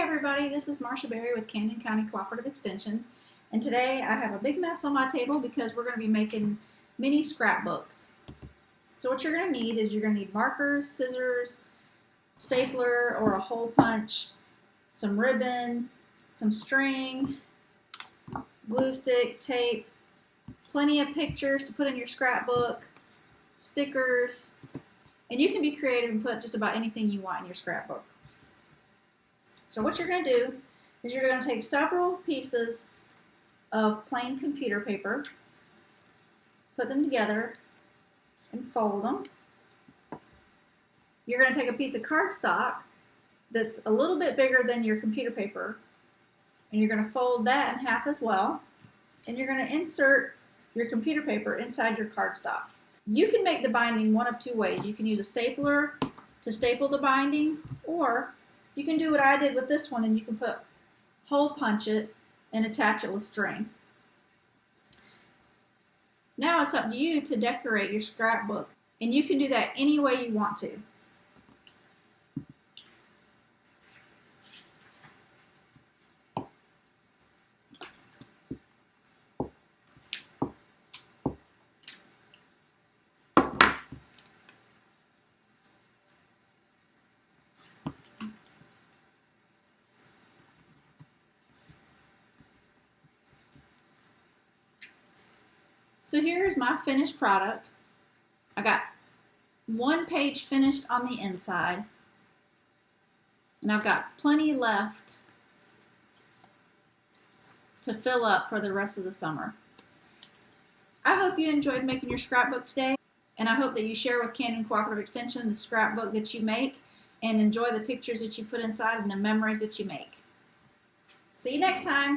everybody, this is Marcia Berry with Camden County Cooperative Extension, and today I have a big mess on my table because we're going to be making mini scrapbooks. So what you're going to need is you're going to need markers, scissors, stapler or a hole punch, some ribbon, some string, glue stick, tape, plenty of pictures to put in your scrapbook, stickers, and you can be creative and put just about anything you want in your scrapbook. So what you're going to do is you're going to take several pieces of plain computer paper, put them together, and fold them. You're going to take a piece of cardstock that's a little bit bigger than your computer paper, and you're going to fold that in half as well, and you're going to insert your computer paper inside your cardstock. You can make the binding one of two ways. You can use a stapler to staple the binding, or you can do what I did with this one and you can hole punch it and attach it with string. Now it's up to you to decorate your scrapbook, and you can do that any way you want to. So here's my finished product. I got one page finished on the inside, and I've got plenty left to fill up for the rest of the summer. I hope you enjoyed making your scrapbook today, and I hope that you share with Camden Cooperative Extension the scrapbook that you make and enjoy the pictures that you put inside and the memories that you make. See you next time.